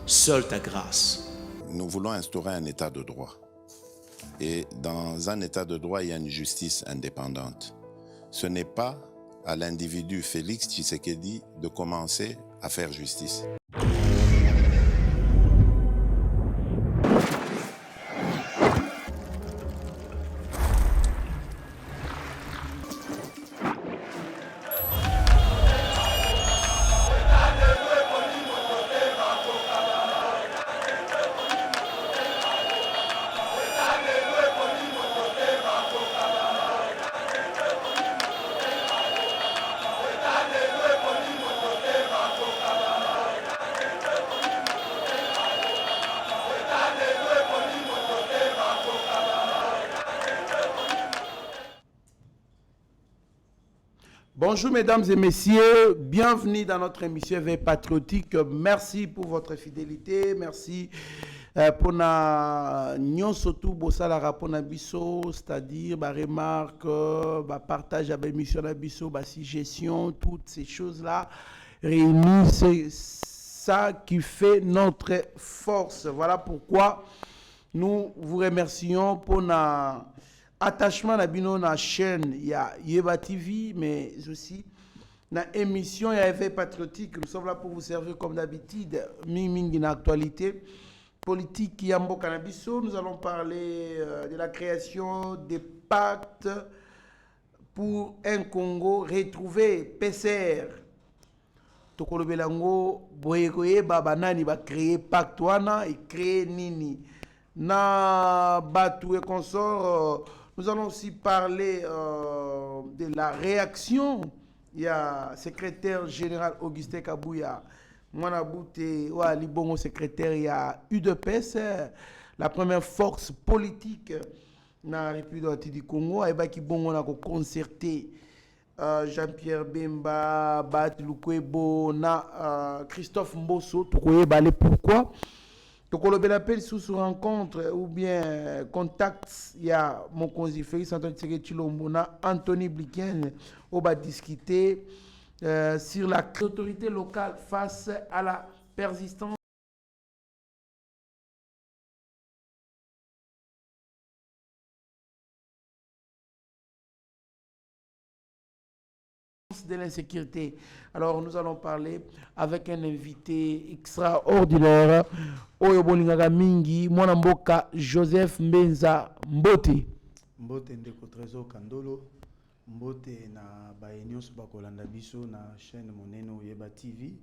seule ta grâce. Nous voulons instaurer un état de droit. Et dans un état de droit, il y a une justice indépendante. Ce n'est pas à l'individu Félix Tshisekedi de commencer à faire justice. Bonjour mesdames et messieurs, bienvenue dans notre émission Éveil Patriotique. Merci pour votre fidélité, merci pour na nyonso tout bosala rapport na biso, c'est-à-dire ba remarque, ba partage à émission na biso, ba suggestion, toutes ces choses-là réunies, c'est ça qui fait notre force. Voilà pourquoi nous vous remercions pour na attachement na bino na chaîne ya Yeba TV, mais aussi na émission ya Éveil Patriotique. Nous sommes là pour vous servir comme d'habitude, mingi na actualité politique ya mboka na biso. Nous allons parler de la création des pactes pour un Congo retrouvé, PCR. Tokolobelango boyekoye baba nani ba créer pacte wana et créer nini na batu et consort. Nous allons aussi parler de la réaction. Il y a secrétaire général Augustin Kabouya, Mwanabouté, Libongo secrétaire, il y a UDPS, la première force politique dans la République du Congo, et qui bon on a concerté Jean-Pierre Bemba, Bat Lukwebo, Christophe Mbosso, pourquoi? Donc, on l'appelle sous rencontre ou bien contact. Il y a mon conseiller Félix Antoine Chilombo, Anthony Bliken, on va discuter sur l'autorité locale face à la persistance de l'insécurité. Alors nous allons parler avec un invité extraordinaire, Oyo Bolingaka Mingi, Mwana Mboka Joseph Mbenza Mbote. Mbote ndeko Trésor Kandolo, Mbote na baenyos bakolanda biso na chaîne monene Yeba TV,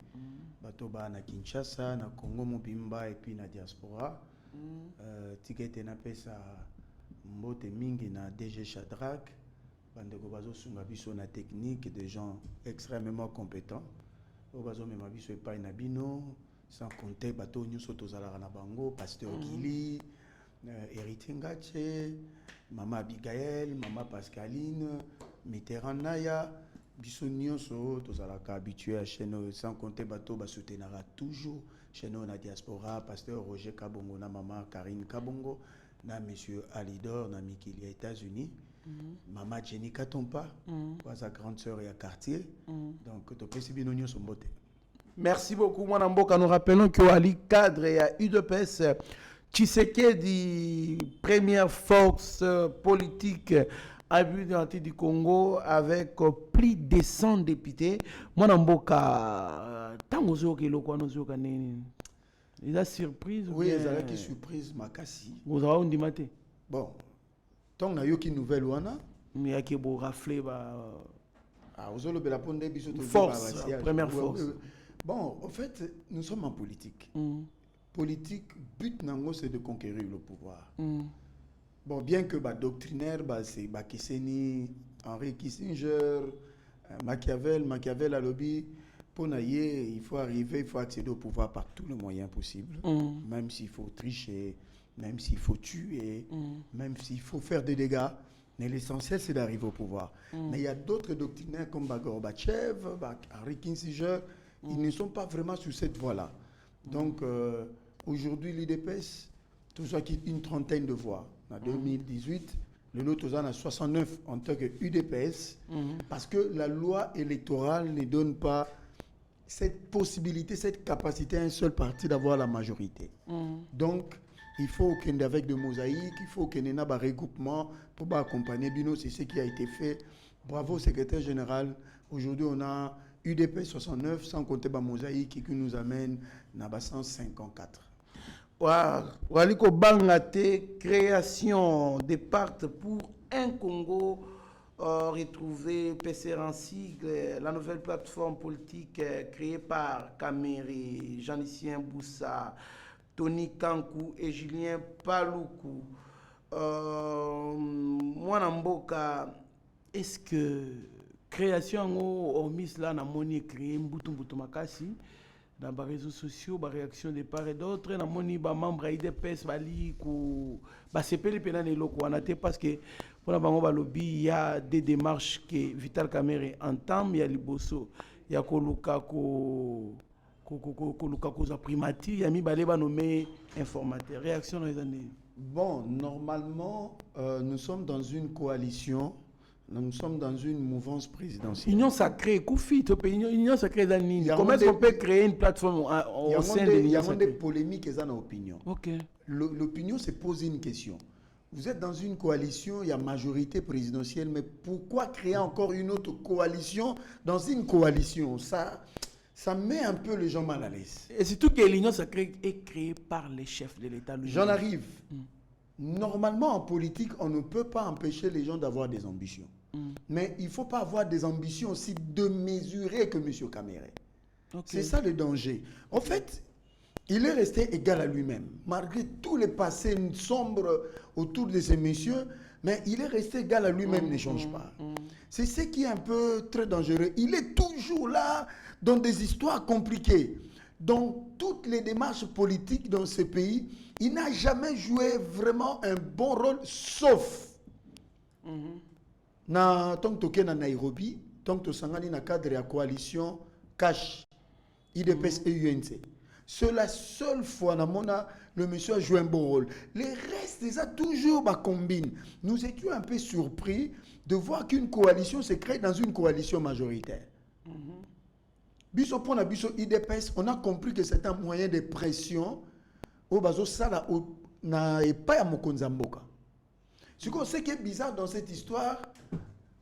bato ba na Kinshasa, na Congo Mobimba et puis na diaspora. Tikete na pesa Mbote mingi na DG Shadrach. Bandeko bazo sunga biso na technique, des gens extrêmement compétents. Bazo mema biso epai na bino, sans compter bato nyonso tozalaka na bango, Pasteur Gili, Héritier Ngache, Mama Abigail, Mama Pascaline, Mitterrand Naya, biso nyonso tozalaka habitué à chaîne, sans compter bato ba soutenara toujours chaîne na diaspora, Pasteur Roger Kabongo na Mama Karine Kabongo, na Monsieur Alidor na Mikili États-Unis. Maman Jenny Katompa, sa grande sœur et à quartier. Donc, tu peux essayer de se mbote. Merci beaucoup, Mwana Mboka. Nous rappelons que Ali cadre et à UDPS, Tshisekedi, première force politique à but du Congo avec plus de 100 députés. Mwana Mboka, tango zo ke lokwa no zo kanene. Il a surprise. Oui, il a qui surprise Makassi. Vous avez dit maté. Bon. Tant na yoki nouvelle wana mais y a qui beau rafler ozolo bela ponde biso to force première force. Bon, en fait, nous sommes en politique. Politique, but nango c'est de conquérir le pouvoir. Bon, bien que doctrinaire c'est Bakiseni, Henri Kissinger, Machiavel à lobby pour naïe, il faut arriver, il faut accéder au pouvoir par tous les moyens possibles, même s'il faut tricher, même s'il faut tuer, même s'il faut faire des dégâts. Mais l'essentiel, c'est d'arriver au pouvoir. Mais il y a d'autres doctrinaires comme Gorbatchev, Henri Kissinger, ils ne sont pas vraiment sur cette voie-là. Donc, aujourd'hui, l'IDPS, tout ça qui est une trentaine de voix. En 2018, le nôtre a 69 en tant que UDPS, parce que la loi électorale ne donne pas cette possibilité, cette capacité à un seul parti d'avoir la majorité. Donc, il faut qu'il y ait avec de mosaïques, il faut qu'il y ait un regroupement pour accompagner Bino, c'est ce qui a été fait. Bravo, secrétaire général. Aujourd'hui, on a UDP 69, sans compter la mosaïque qui nous amène à 154. Waliko Bangate, création des parts pour un Congo retrouvé, PCR en sigle, la nouvelle plateforme politique créée par Kamere, Jean-Lucien Boussa, Tony Kankou et Julien Paloukou. Moi, Mboka, est-ce que création au mis là, na moni créé Mbutu Makasi dans les réseaux sociaux, les réactions de part et d'autre, na moni ba membre IDPS bali ko ba sepeli pena ne loko anate parce que pour la bango balobi il y a des démarches que Vital Kamerhe entame, il y a liboso, il y a koluka ko za primati, il y a mi balé ba nommé informateur. Réaction dans les années. Bon, normalement, nous sommes dans une coalition. Nous sommes dans une mouvance présidentielle. Union sacrée, Koufi, Union sacrée d'Anini. Comment est-ce qu'on peut créer une plateforme au sein de l'Union sacrée? Il y a des polémiques et des opinions. Ok. L'opinion se pose une question. Vous êtes dans une coalition, il y a majorité présidentielle, mais pourquoi créer encore une autre coalition dans une coalition? Ça met un peu les gens mal à l'aise. Et surtout que l'Union sacrée est créée par les chefs de l'État. J'en arrive. Normalement, en politique, on ne peut pas empêcher les gens d'avoir des ambitions. Mais il ne faut pas avoir des ambitions aussi démesurées que M. Kamerhe. Okay. C'est ça le danger. En fait, il est resté égal à lui-même. Malgré tous les passés sombres autour de ces messieurs, mais il est resté égal à lui-même, ne change pas. C'est ce qui est un peu très dangereux. Il est toujours là dans des histoires compliquées. Dans toutes les démarches politiques dans ce pays, il n'a jamais joué vraiment un bon rôle, sauf tant que na Nairobi, tant que sangani na cadre de la coalition Cash, IDPS et UNC. C'est la seule fois le monsieur a joué un bon rôle. Les restes, ils ont toujours combine. Nous étions un peu surpris de voir qu'une coalition se crée dans une coalition majoritaire. Biso pour la biso IDPS, on a compris que c'est un moyen de pression au bazo sala na pas à Mokonzamboka. Ce qui est bizarre dans cette histoire,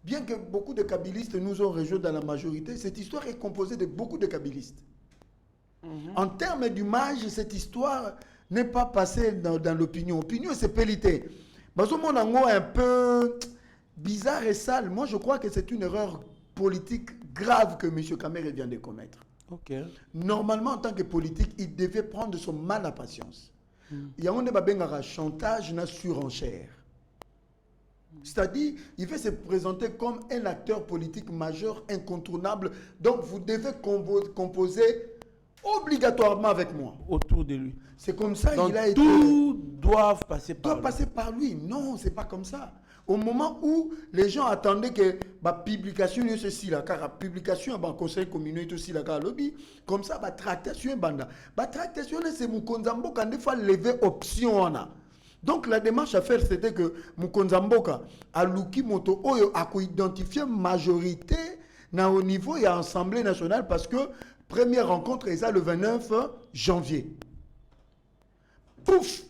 bien que beaucoup de kabylistes nous ont rejoints dans la majorité, cette histoire est composée de beaucoup de kabylistes. En termes d'image, cette histoire n'est pas passée dans l'opinion. L'opinion, c'est pélité. Bazo mon ango un peu bizarre et sale. Moi, je crois que c'est une erreur politique grave que M. Kamerhe vient de commettre. Okay. Normalement, en tant que politique, il devait prendre son mal à patience. Il y a un chantage, une surenchère. C'est-à-dire, il veut se présenter comme un acteur politique majeur, incontournable. Donc, vous devez composer obligatoirement avec moi. Autour de lui. C'est comme ça qu'il a été. Tout doit passer par lui. Non, c'est pas comme ça. Au moment où les gens attendaient que la publication soit ceci là, car la publication dans le conseil communautaire aussi là, lobby, comme ça, la tractation banda. La tractation c'est Mukonzamboka des fois lever option là. Donc la démarche à faire c'était que Mukonzamboka a luki moto oyo a identifié majorité au niveau et à l'Assemblée nationale parce que première rencontre est ça le 29 janvier. Pouf,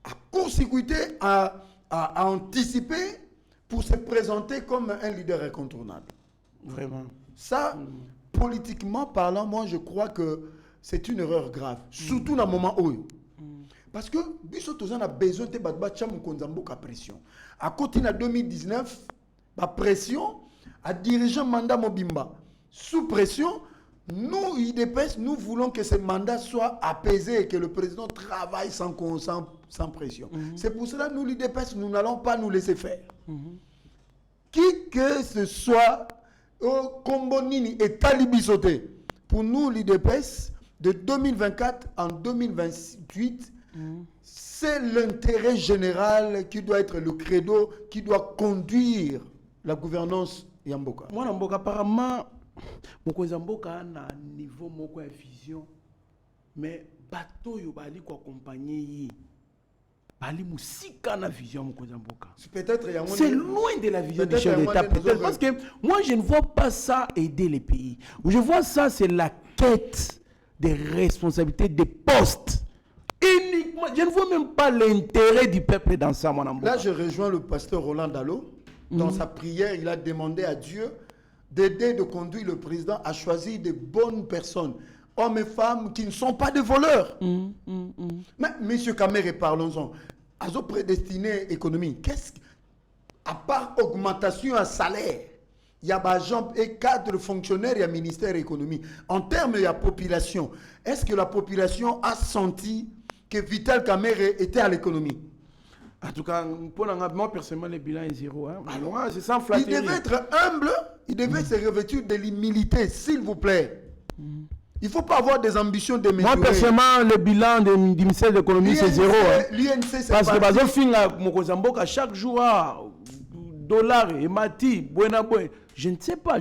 à court-circuité à anticiper pour se présenter comme un leader incontournable. Vraiment. Ça, politiquement parlant, moi je crois que c'est une erreur grave. Surtout dans le moment où. Parce que on a besoin de la pression. À côté de 2019, la pression a dirigé mandat Mobimba. Sous pression, nous, IDPS, nous voulons que ce mandat soit apaisé et que le président travaille sans pression. C'est pour cela que nous, l'IDPS, nous n'allons pas nous laisser faire. Qui que ce soit, au Kombonini et Talibisoté, pour nous, l'IDPS, de 2024 en 2028, c'est l'intérêt général qui doit être le credo, qui doit conduire la gouvernance Yamboka. Moi, Yamboka, apparemment, Mokozamboka a un niveau de vision, mais bateau yo bali ko accompagner. bali musika na vision mokonzi mboka. Peut-être C'est loin de la vision du chef d'État. Peut-être parce que moi je ne vois pas ça aider les pays. Je vois ça, c'est la quête des responsabilités, des postes. Uniquement, je ne vois même pas l'intérêt du peuple dans ça, mon amour. Là, je rejoins le pasteur Roland Dallot. Dans sa prière, il a demandé à Dieu d'aider, de conduire le président à choisir de bonnes personnes, hommes et femmes qui ne sont pas des voleurs. Mais, M. Kamere, parlons-en. Azo prédestiné économie, à part augmentation à salaire, il y a des gens et cadres fonctionnaires et ministère de l'économie. En termes de la population, est-ce que la population a senti que Vital Kamere était à l'économie? En tout cas, pour moi, personnellement, le bilan est zéro. Hein. Alors, c'est sans flatterie. Il devait être humble, il devait se revêtir de l'humilité, s'il vous plaît. Il ne faut pas avoir des ambitions démesurées. Moi, personnellement, le bilan du ministère de l'économie, c'est zéro. L'UNC, c'est parce que, par exemple, à chaque jour, dollar, et mati, buena. Je ne sais pas.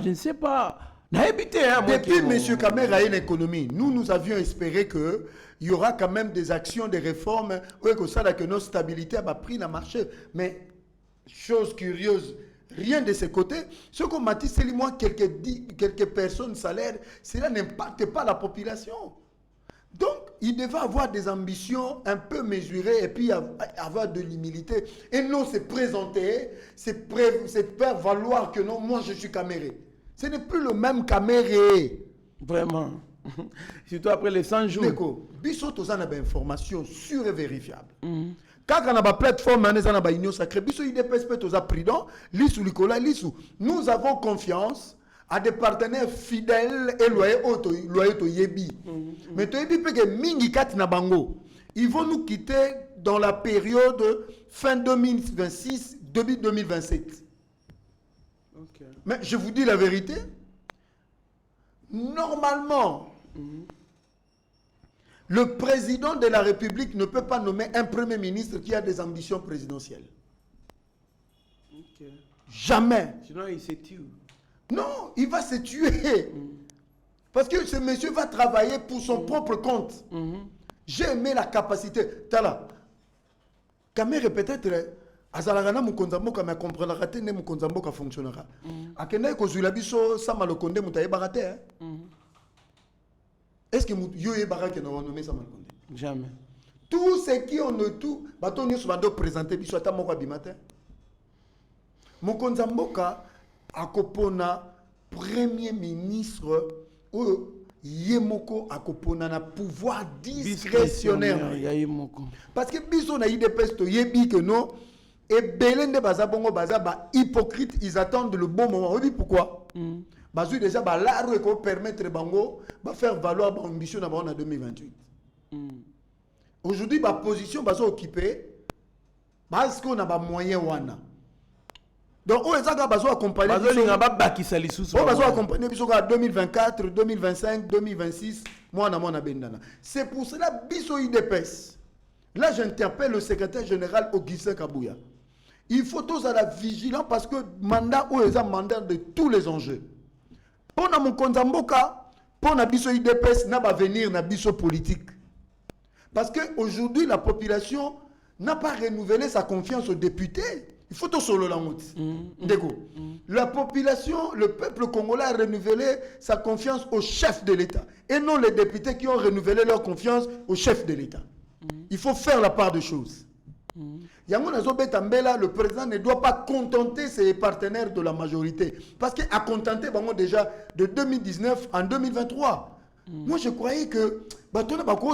Depuis M. Kamere a une économie, nous avions espéré qu'il y aura quand même des actions, des réformes, que notre stabilité a pris le marché. Mais, chose curieuse, rien de ce côté. Ce qu'on m'a dit, c'est moi quelques personnes salaires, cela n'impacte pas la population. Donc, il devait avoir des ambitions un peu mesurées et puis avoir de l'humilité. Et non se présenter, se faire valoir que non, moi je suis Kamere. Ce n'est plus le même Kamere. Vraiment. Surtout après les 100 jours. D'accord. Biso tous en a des informations sûres et vérifiables. Quand on a une plateforme, on a une union sacrée. Biso il dépêche tous à prudent. Lissou Nicolas, Lissou. Nous avons confiance à des partenaires fidèles et loyaux au Yebi. Mais tu Yebi peut que mingi kat na bango. Ils vont nous quitter dans la période fin 2026, début 2027. Okay. Mais je vous dis la vérité. Normalement, le président de la République ne peut pas nommer un premier ministre qui a des ambitions présidentielles. Okay. Jamais. Sinon, il se tue. Non, il va se tuer. Parce que ce monsieur va travailler pour son propre compte. J'ai aimé la capacité. Tala, Kamere peut-être, Azalagana Mukonzamboka me comprendra, ne Mukonzamboka fonctionnera. Akena Kozulabiso, Samalokonde Mutayebarate. Est-ce que Yoye Barake n'a nommé Samalokonde? Jamais. Tous ceux qui ont tout, Batonio Subado présenté Biso Atamoko Bimate. Mukonzamboka, Akopona, premier ministre, Yemoko Akopona na pouvoir discrétionnaire. Parce que Biso na ide pesto yebi que non, et Belende Bazabongo Bazaba hypocrite, ils attendent le bon moment. Oui, pourquoi? Bazou déjà l'art qui permettre Bango de faire valoir l'ambition en 2028. Aujourd'hui, la position est occupée parce qu'on a des moyens. Donc, on va accompagner. On va accompagner en 2024, 2025, 2026. C'est pour cela que Biso IDPS. Là, j'interpelle le secrétaire général Augustin Kabouya. Il faut tous être vigilants parce que le mandat est un mandat de tous les enjeux. Pour mon Konzamboka, pour na Biso IDPS, n'a pas venir na Biso politique. Parce qu'aujourd'hui, la population n'a pas renouvelé sa confiance aux députés. Il faut tout solo la route. La population, le peuple congolais a renouvelé sa confiance au chef de l'État. Et non les députés qui ont renouvelé leur confiance au chef de l'État. Il faut faire la part des choses. Le président ne doit pas contenter ses partenaires de la majorité. Parce qu'il a contenté déjà de 2019 en 2023. Moi, je croyais que on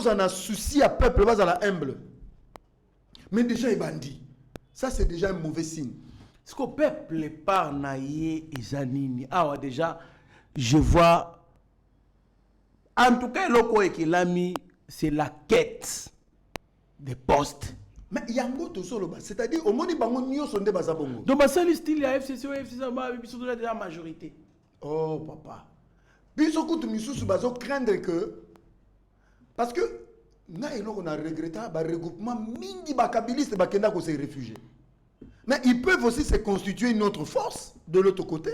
a un souci à peuple, à la humble. Mais déjà, il bandit. Ça, c'est déjà un mauvais signe. Ce que le peuple par naïe et zanini. Ah, déjà, je vois. En tout cas, le c'est la quête des postes. Mais il y a un autre solo. C'est-à-dire, au moins, il y a un sonde bazabongo. Donc, c'est le style, il y a FCC, FCC, il y a la majorité. Oh, papa. Puis, ce que tu as craindre que. Parce que. On a regretté le regroupement mingi bakabiliste bakenda ko se réfugiés. Mais ils peuvent aussi se constituer une autre force de l'autre côté.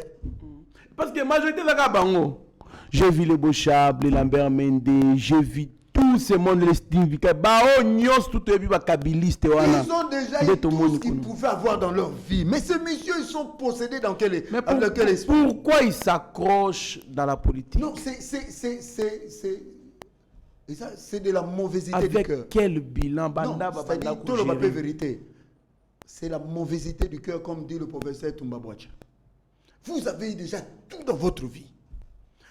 Parce que la majorité de la bango, j'ai vu les Bochab, les Lambert Mende, j'ai vu tous tout ce monde les significa bao nyos tout ebi ba kabiliste wana. Ils ont déjà eu tout ce qu'ils pouvaient avoir dans leur vie. Mais ces messieurs, ils sont possédés dans quel esprit? Pourquoi ils s'accrochent dans la politique? Non, c'est de la mauvaiseté du cœur. Avec quel bilan? Non, c'est-à-dire, tout le papier vérité. C'est la mauvaiseté du cœur, comme dit le professeur Toumba Bouacha. Vous avez déjà tout dans votre vie.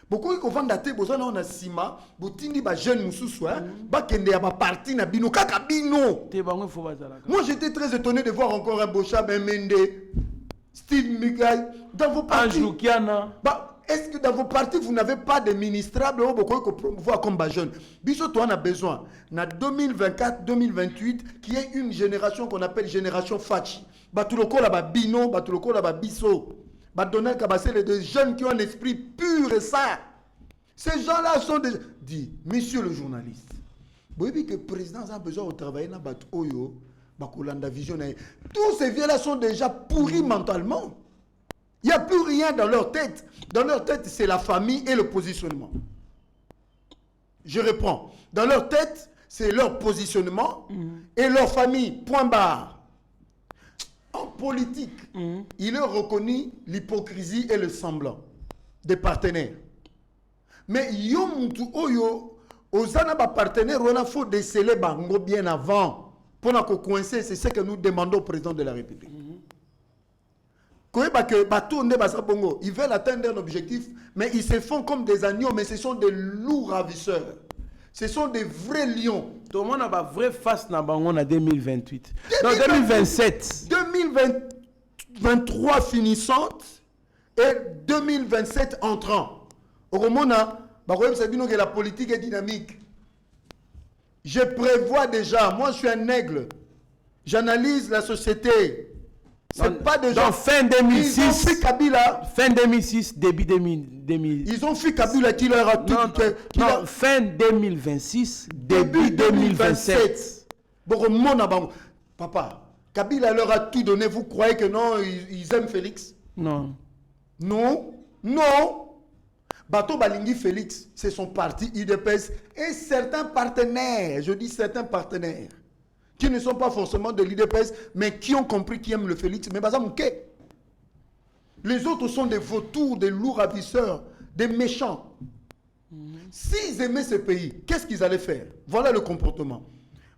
Beaucoup qui vont dater, vous avez un sima, vous avez des jeunes moussous, bah kende ya ba parti na bino kaka bino. Moi j'étais très étonné de voir encore un Bocha Mende, Steve Miguel dans vos partis. Bah, est-ce que dans vos partis vous n'avez pas de ministrables ou beaucoup qui promouvoir comme jeunes? Biso toi on a besoin na 2024-2028 qui est une génération qu'on appelle génération Fachi. Bah tout le corps là-bas bino, bah tout le corps là-bas biso. Badonel Kabassé, les deux jeunes qui ont un esprit pur et ça. Ces gens-là sont des... Dit, monsieur le journaliste, vous voyez que le président a besoin de travailler dans le Oyo, Bakolanda Vision. Tous ces vieux-là sont déjà pourris mentalement. Il n'y a plus rien dans leur tête. Dans leur tête, c'est la famille et le positionnement. Je reprends. Dans leur tête, c'est leur positionnement et leur famille. Point barre. En politique, il est reconnu l'hypocrisie et le semblant des partenaires. Mais yomutu oyo ozana ba partenaire on faut déceler bango bien avant pour na coincer, c'est ce que nous demandons au président de la République. Ils veulent atteindre un objectif, mais ils se font comme des agneaux, mais ce sont des loups ravisseurs. Ce sont des vrais lions. Tout le monde a une vraie face dans en 2028. Non, 2027. 2023 finissante et 2027 entrant. Au Romana, que la politique est dynamique. Je prévois déjà, moi je suis un aigle. J'analyse la société. C'est pas de gens. Dans fin 2006. Ils ont fait Kabila. Fin 2006, début 2000. Ils ont fait Kabila qui leur a tout. Non, fin 2026, début 2027. Papa, Kabila leur a tout donné. Vous croyez que non, ils aiment Félix? Non. Non. Non. Bato Balingui Félix, c'est son parti IDPS et certains partenaires, je dis certains partenaires, qui ne sont pas forcément de l'IDPS, mais qui ont compris qu'ils aiment le Félix. Mais les autres sont des vautours, des loups ravisseurs, des méchants. S'ils aimaient ce pays, qu'est-ce qu'ils allaient faire? Voilà le comportement.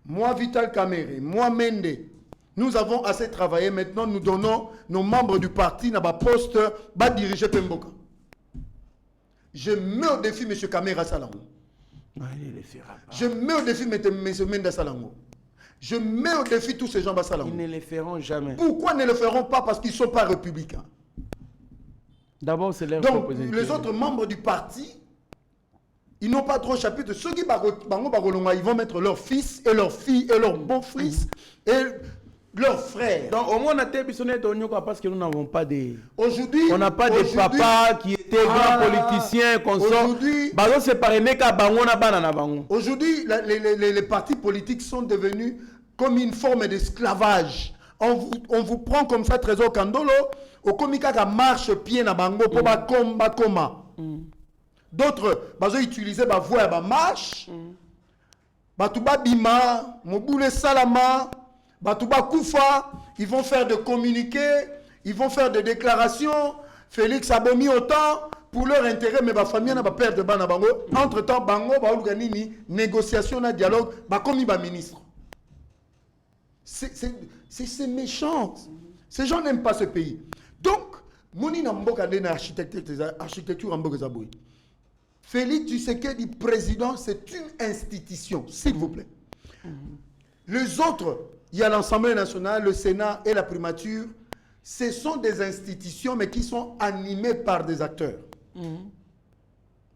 Moi, Vital Kamere, moi, Mende, nous avons assez travaillé. Maintenant, nous donnons nos membres du parti dans le poste, va diriger Pemboka. Je mets au défi M. Kamera Salango. Je mets au défi M. Mende Salango. Je mets au défi tous ces gens Bassalango. Ils ne le feront jamais. Pourquoi ne le feront pas? Parce qu'ils ne sont pas républicains. D'abord, c'est leur Donc, les autres membres du parti, ils n'ont pas trop chapitre. Ceux qui ils vont mettre leurs fils et leurs filles et leurs beaux-fils et leurs frères. Donc, au moins, on a été parce que nous n'avons pas de... Aujourd'hui, on n'a pas de papa qui était grand politicien, aujourd'hui, les partis politiques sont devenus comme une forme d'esclavage. On vous prend comme ça, Trésor Kandolo, au komika marche pied na bango pour koma. D'autres, ils utilisaient la voie à marche. Batuba bima, moboule salama, batuba koufa, ils vont faire des communiqués, ils vont faire des déclarations. Félix a bomi autant pour leur intérêt, mais la famille n'a pas perdre de bana bango. Entre-temps, bango ba organiser négociation, na dialogue, ba comme ba ministre. C'est méchant. Ces gens n'aiment pas ce pays. Donc, moni na mboka de architecture en mboka zaboui. Félix Tshisekedi président, c'est une institution, s'il vous plaît. Les autres, il y a l'Assemblée nationale, le Sénat et la primature. Ce sont des institutions, mais qui sont animées par des acteurs.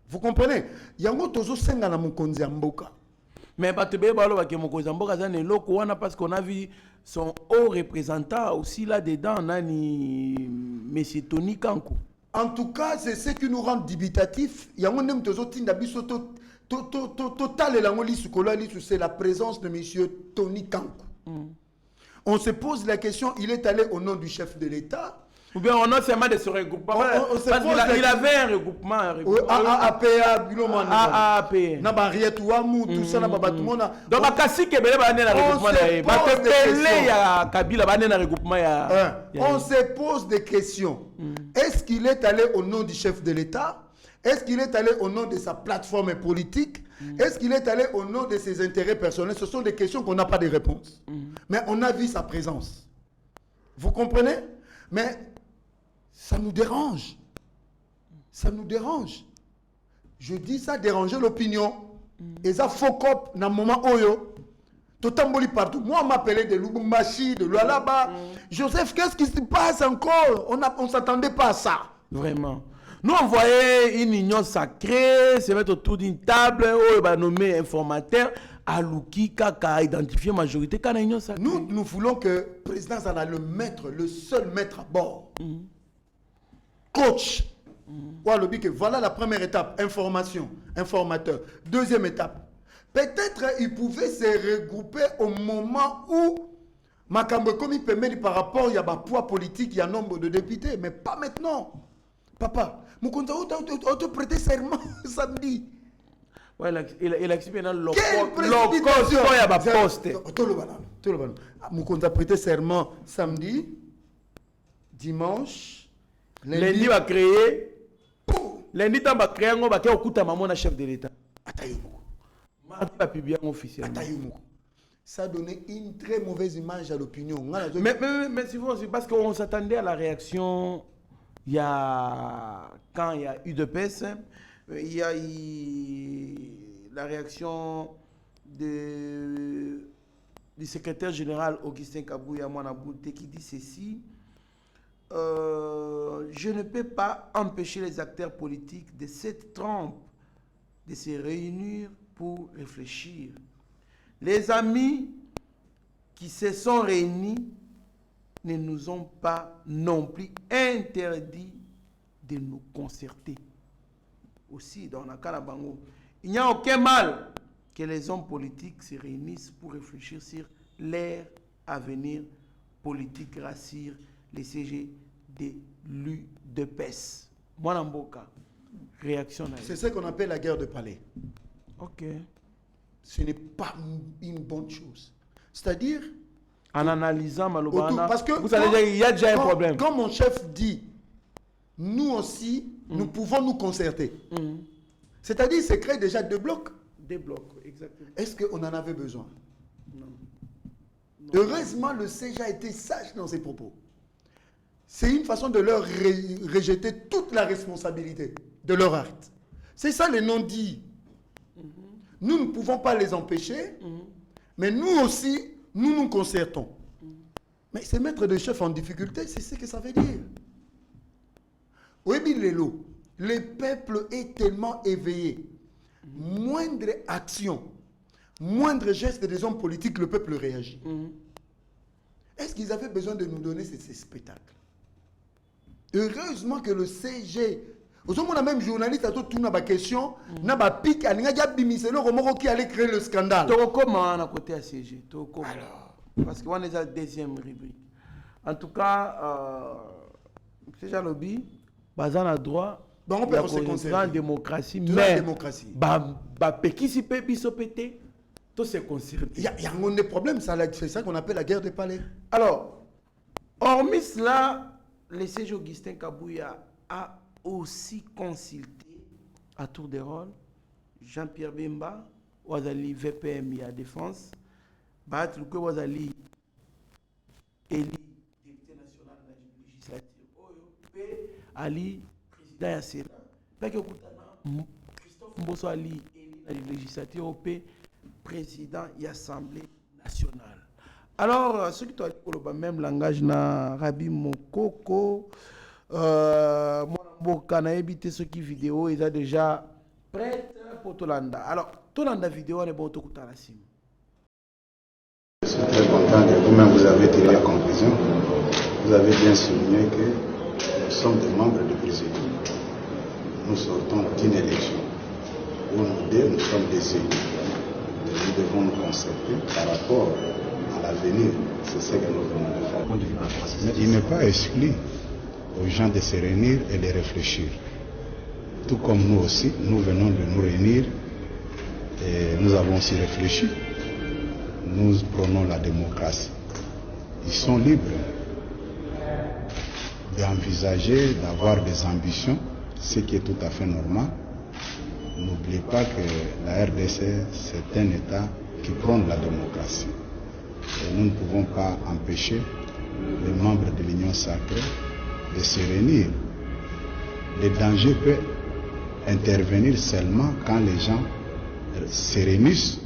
Vous comprenez? Il y a un autre senga na mukonzi ya mboka. Mais parce qu'on a vu son haut représentant aussi là-dedans, M. Tony Kankou. En tout cas, c'est ce qui nous rend dubitatifs. Il y a un homme c'est la présence de M. Tony Kankou. On se pose la question, il est allé au nom du chef de l'État. Ou bien on a seulement de ce regroupement. On se Parce pose qu'il des- avait un regroupement. AAPA, Biloma, AAPA. na barrière Ouamou, tout ça, na babatumona. Donc, Bakasi Kebele va aller dans le regroupement. se pose des Bakele questions. ya Kabila va aller dans le regroupement. On se pose des questions. Est-ce qu'il est allé au nom du chef de l'État? Est-ce qu'il est allé au nom de sa plateforme politique? Est-ce qu'il est allé au nom de ses intérêts personnels? Ce sont des questions qu'on n'a pas de réponse. Mais on a vu sa présence. Vous comprenez? Mais ça nous dérange. Ça nous dérange. Je dis ça déranger l'opinion. Et ça faut cop dans le moment oyo. Totamboli partout. Moi, on m'appelait de Lubumbashi, de Lualaba. Joseph, qu'est-ce qui se passe encore? On ne s'attendait pas à ça. Vraiment. Nous, on voyait une union sacrée se mettre autour d'une table où on va nommer informateur. Alouki, Kaka, identifier majorité. Quand union sacrée. Nous voulons que le président soit le maître, le seul maître à bord. Coach. Voilà la première étape, information, informateur. Deuxième étape, peut-être il pouvait se regrouper au moment où Makambo comme il permet par rapport il y a un poids politique, il y a un nombre de députés, mais pas maintenant. Papa, on te prêter serment samedi. Ouais, il a expliqué dans le Quelle précipitation! il y a un poste. On a prêté serment samedi, dimanche, Lundi va créer. Lundi, tu vas créer un va okuta maman chef de l'État. Mardi va publier officiellement. Ça a donné une très mauvaise image à l'opinion. Mais c'est vrai, parce qu'on s'attendait à la réaction. Quand il y a eu de PES, il y a eu la réaction du secrétaire général Augustin Kabouya Mwanabouté qui dit ceci. Je ne peux pas empêcher les acteurs politiques de cette trompe de se réunir pour réfléchir. Les amis qui se sont réunis ne nous ont pas non plus interdit de nous concerter. Aussi, dans la Kalabango, il n'y a aucun mal que les hommes politiques se réunissent pour réfléchir sur leur avenir politique, rassure les CG de l'UDPS. Mwanamboka, réaction. C'est ce qu'on appelle la guerre de palais. Ok. Ce n'est pas une bonne chose. C'est-à-dire... En analysant Malobana, parce que vous allez dire qu'il y a déjà un problème. Quand mon chef dit, nous aussi, nous pouvons nous concerter. C'est-à-dire, c'est créer déjà deux blocs. Des blocs, exactement. Est-ce qu'on en avait besoin? Non. Heureusement, le CG a été sage dans ses propos. C'est une façon de leur rejeter toute la responsabilité de leur acte. C'est ça les non-dits. Nous ne pouvons pas les empêcher, mais nous aussi, nous nous concertons. Mais c'est mettre des chefs en difficulté, c'est ce que ça veut dire. Oui, Lelo, le peuple est tellement éveillé. Moindre action, moindre geste des hommes politiques, le peuple réagit. Est-ce qu'ils avaient besoin de nous donner ces spectacles? Heureusement que le CG, on a même journaliste à tout ma question, n'a pas pique, qui allait créer le scandale. Comment on a côté à CG? Alors, parce qu'on est à la deuxième rubrique. En tout cas, c'est Jalobi, basé à droit. On peut se concentrer en démocratie, mais la démocratie. Qui s'y peut bisopéter, tout se concerter. Il y a un des problèmes, c'est ça qu'on appelle la guerre des palais. Alors, hormis cela, le CG Augustin Kabouya a aussi consulté à tour de rôle Jean-Pierre Bemba, Ouazali VPM et à défense, Bahat Luke Ouazali Eli, député national de la législature, Oyo, Ali, président ya Sénat, Christophe Mbosso Ali, Eli, la législature, président de l'Assemblée nationale. Alors, ceux qui ont le même langage, na Rabi Mokoko, Mwanamboka na évité ceux qui vidéo, ils ont déjà prêt pour Tolanda. Alors, Tolanda vidéo, on est bon, tout à la cime. Je suis très content que vous-même vous avez tiré la conclusion. Vous avez bien souligné que nous sommes des membres du président. Nous sortons d'une élection où nous sommes des élus. Nous devons nous concerter par rapport à l'avenir. C'est ce que nous venons de faire. Il n'est pas exclu aux gens de se réunir et de réfléchir. Tout comme nous aussi, nous venons de nous réunir et nous avons aussi réfléchi. Nous prenons la démocratie. Ils sont libres d'envisager, d'avoir des ambitions, ce qui est tout à fait normal. N'oubliez pas que la RDC, c'est un État qui prône la démocratie. Et nous ne pouvons pas empêcher les membres de l'Union sacrée de se réunir. Le danger peut intervenir seulement quand les gens se réunissent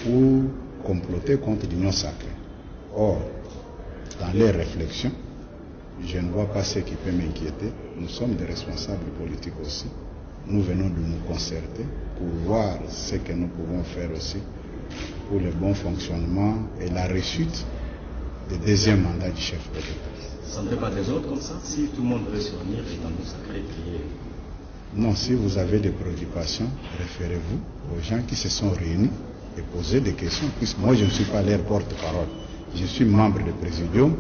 pour comploter contre l'Union sacrée. Or, dans les réflexions, je ne vois pas ce qui peut m'inquiéter. Nous sommes des responsables politiques aussi. Nous venons de nous concerter pour voir ce que nous pouvons faire aussi pour le bon fonctionnement et la réussite du deuxième mandat du chef de l'État. Ça ne fait pas des autres comme ça? Si tout le monde veut se réunir et dans nos sacrés prier. Non, si vous avez des préoccupations, référez-vous aux gens qui se sont réunis et posez des questions, puisque moi je ne suis pas leur porte-parole. Je suis membre du Présidium,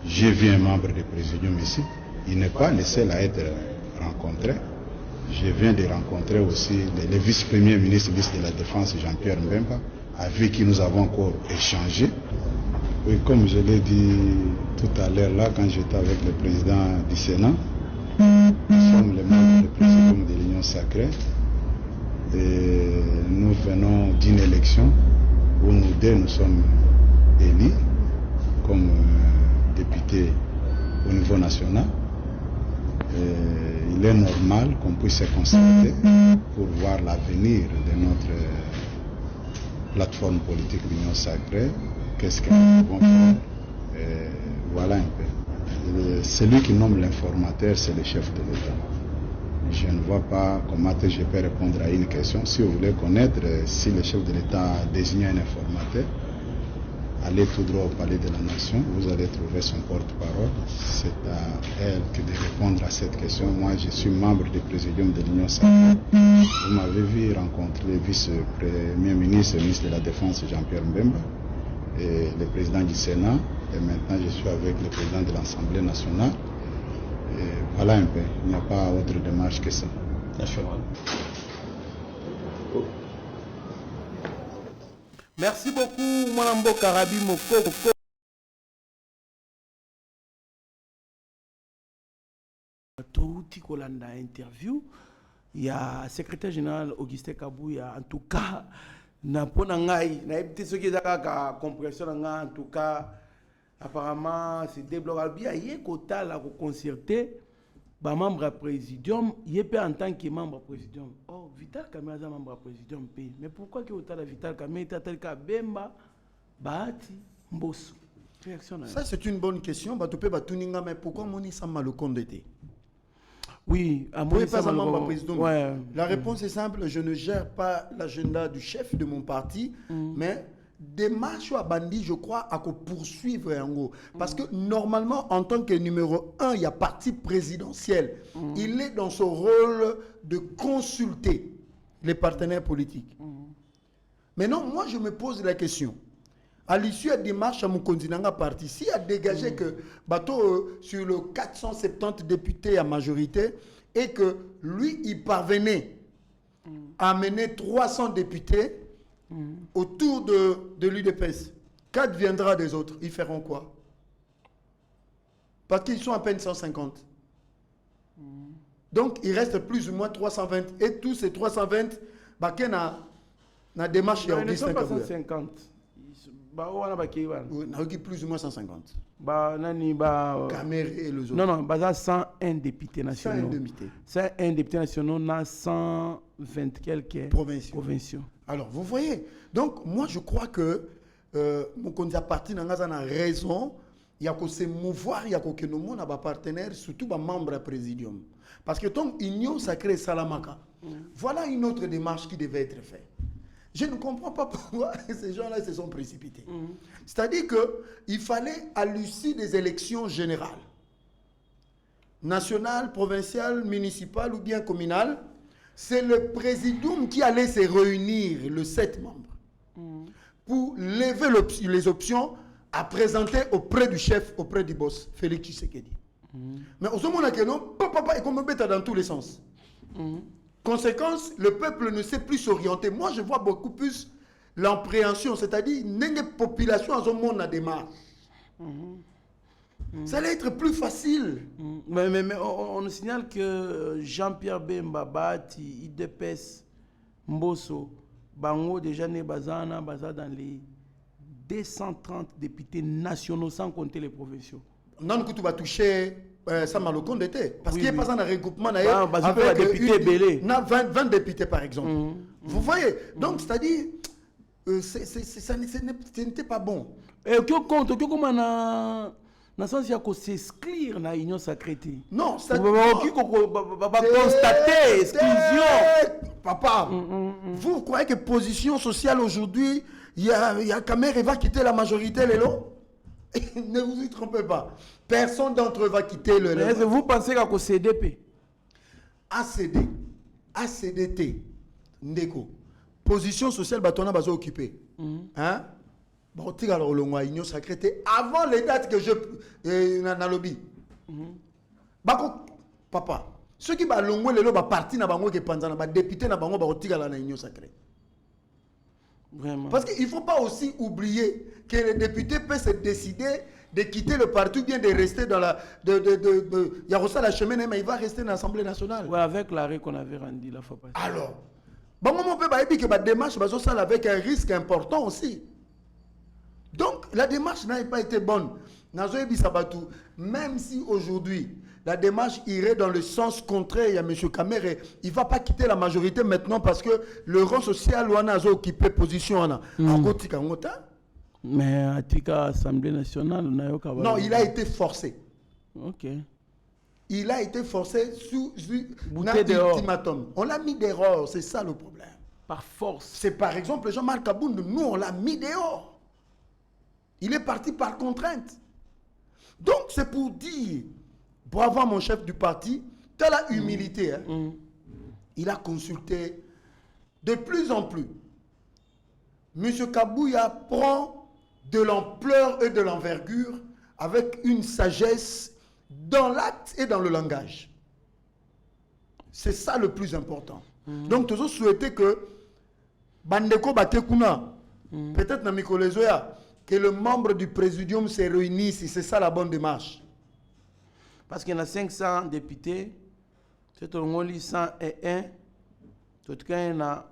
j'ai vu un membre du Présidium ici, il n'est pas le seul à être rencontré. Je viens de rencontrer aussi le vice-premier ministre de la Défense, Jean-Pierre Mbemba, avec qui nous avons encore échangé. Et comme je l'ai dit tout à l'heure là, quand j'étais avec le président du Sénat, nous sommes les membres du Présidium de l'Union sacrée et nous venons d'une élection où nous deux nous sommes élus comme députés au niveau national. Et il est normal qu'on puisse se concerter pour voir l'avenir de notre plateforme politique l'Union sacrée, qu'est-ce que nous pouvons faire. Et voilà un peu. Celui qui nomme l'informateur, c'est le chef de l'État. Je ne vois pas comment je peux répondre à une question. Si vous voulez connaître si le chef de l'État désigne un informateur, allez tout droit au palais de la Nation, vous allez trouver son porte-parole. C'est à elle de répondre à cette question. Moi, je suis membre du Présidium de l'Union sacrée. Vous m'avez vu rencontrer le vice-premier ministre, le ministre de la Défense, Jean-Pierre Mbemba, et le président du Sénat. Et maintenant, je suis avec le président de l'Assemblée nationale. Et voilà un peu. Il n'y a pas autre démarche que ça. Merci beaucoup, Mwanambo Karabi Moko. Touti Kolanda interview. Il y a secrétaire général Augustin Kabouya. En tout cas, na pona ngai, na ebite ce qui est la compréhension en tout cas, apparemment c'est débloqué bien. Il y a quota la concerter. Bah membre du présidium, il est en tant que membre du présidium. Oh, Vital Kamerhe est membre du présidium. Mais pourquoi que autant Vital Kamerhe est tel que Bemba, Bahati, Mbosso? Ça c'est une bonne question. Mais pourquoi Moni Samalokonde était? Oui, à moi pas un membre du présidium. Ouais. La réponse est simple. Je ne gère pas l'agenda du chef de mon parti, mais démarche à Bandi, je crois, à poursuivre en gros. Parce que normalement, en tant que numéro 1, il y a parti présidentiel. Il est dans son rôle de consulter les partenaires politiques. Maintenant, moi, je me pose la question. À l'issue de la démarche à mon continent parti, s'il a dégagé que bateau sur le 470 députés à majorité et que lui, il parvenait à amener 300 députés autour de l'UDPS, qu'adviendra des autres? Ils feront quoi? Parce qu'ils sont à peine 150. Donc, il reste plus ou moins 320. Et tous ces 320, na démarche, il y a Augustin Kabouya. 150. Plus ou moins 150. Kamerhe et les autres. Non, bah 101 députés nationaux. 101 députés nationaux, dans 120 quelques provinciaux. Alors, vous voyez, donc moi je crois que mon candidat parti n'a pas raison. Il y a que se mouvoir, il y a que nous avons des partenaires, surtout des membres du présidium. Parce que ton union sacrée Salamaka, voilà une autre démarche qui devait être faite. Je ne comprends pas pourquoi ces gens-là se sont précipités. C'est-à-dire qu'il fallait, à l'issue des élections générales, nationales, provinciales, municipales ou bien communales, c'est le présidium qui allait se réunir, le 7 membres, pour lever les options à présenter auprès du chef, auprès du boss, Félix Tshisekedi. Mais au moment où non, papa est comme bête dans tous les sens. Conséquence, le peuple ne sait plus s'orienter. Moi, je vois beaucoup plus l'appréhension, c'est-à-dire la population en ce monde a démarre. Ça allait être plus facile. Mais on nous signale que Jean-Pierre Bemba Bati, IDPS, Mbosso, Bango déjà né bazana dans les 230 députés nationaux sans compter les provinciaux. Non, tu vas toucher ça m'a le compte d'été. Parce qu'il n'y a pas un regroupement avec 20 députés par exemple. Vous voyez? Donc, c'est-à-dire, ce n'était pas bon. Et comment dans le sens il y a s'exclure dans l'union sacrée. Non, c'est-à-dire constater exclusion. Papa, vous croyez que position sociale aujourd'hui, il y a Kamer va quitter la majorité, les lots? Ne vous y trompez pas. Personne d'entre eux va quitter le... Mais est-ce que vous pensez qu'à CDP ACD, ACDT, Ndeko, position sociale, batona bazo occupé. Hein? Bon, tu as l'union sacrée avant les dates que je... dans le lobby. Papa, ceux qui ont le lobby parti na bango qui pendant na député na bango ba tigala na union sacrée. Vraiment. Parce qu'il ne faut pas aussi oublier que les députés peuvent se décider de quitter le parti ou bien de rester dans la... Il y a aussi la chemin, mais il va rester dans l'Assemblée nationale. Oui, avec l'arrêt qu'on avait rendu la fois passée. Alors, bon, on peut dire que la démarche va avec un risque important aussi. Donc, la démarche n'a pas été bonne. Même si aujourd'hui, la démarche irait dans le sens contraire, il y a M. Kamere, il ne va pas quitter la majorité maintenant parce que le rang social a occupé position. Mais à l'Assemblée nationale, non, il a été forcé. Ok. Il a été forcé sous un ultimatum. On l'a mis dehors, c'est ça le problème. Par force. C'est par exemple Jean-Marc Abound, nous on l'a mis dehors. Il est parti par contrainte. Donc c'est pour dire, bravo à mon chef du parti, tu as la humilité. Il a consulté de plus en plus. M. Kabouya prend de l'ampleur et de l'envergure avec une sagesse dans l'acte et dans le langage. C'est ça le plus important. Donc, toujours souhaiter que Bandeko Batekuna, peut-être dans Mikolezoya, que le membre du présidium se réunisse. C'est ça la bonne démarche. Parce qu'il y a 500 députés, c'est au 101, tout cas, il y a...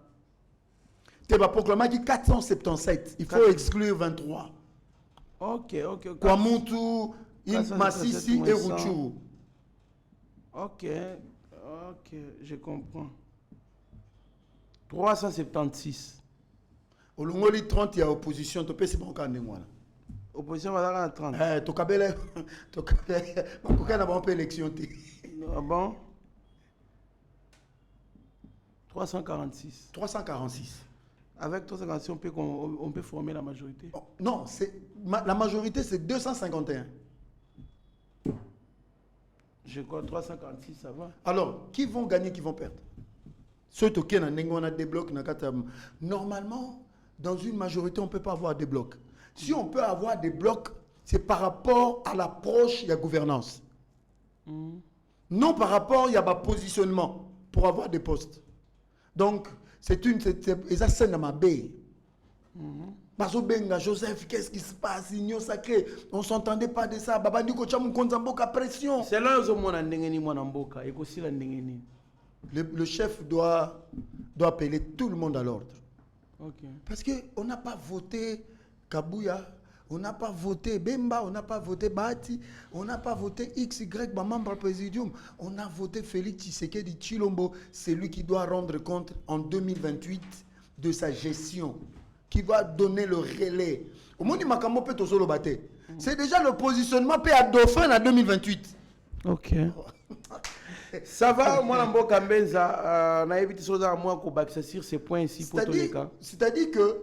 Tu vas proclamer 477. Il faut exclure 23. Ok. Kwamuntu, Massissi et Rutshuru. Ok, je comprends. 376. Au Longoli 30, il y a opposition. Tu peux se banquer en moi. Opposition va à 30. Tu peux avoir une élection. Ah bon? 346. 346. Avec 346, on peut former la majorité. Oh, non, la majorité, c'est 251. Je crois 346, ça va. Alors, qui vont gagner, qui vont perdre? Ceux qui ont des blocs. Normalement, dans une majorité, on ne peut pas avoir des blocs. Si on peut avoir des blocs, c'est par rapport à l'approche de la gouvernance. Non par rapport à un positionnement pour avoir des postes. Donc, c'est ça scène dans ma baie. Joseph, qu'est-ce qui se passe? Union sacrée. On ne s'entendait pas de ça. Baba Ndiko Tchamu Konzamboka pression. C'est là où le chef doit appeler tout le monde à l'ordre. Okay. Parce qu'on n'a pas voté Kabouya, on n'a pas voté Bemba, on n'a pas voté Bati, on n'a pas voté XY, membre présidium. On a voté Félix Tshisekedi Tshilombo. C'est lui qui doit rendre compte en 2028 de sa gestion, qui va donner le relais. Au moins, c'est déjà le positionnement à Dauphin en 2028. Ok. Ça va, moi, Nambo Kambenza, on a évité ça à moi qu'on bâtisse sur ces points ici pour tous les cas. C'est-à-dire que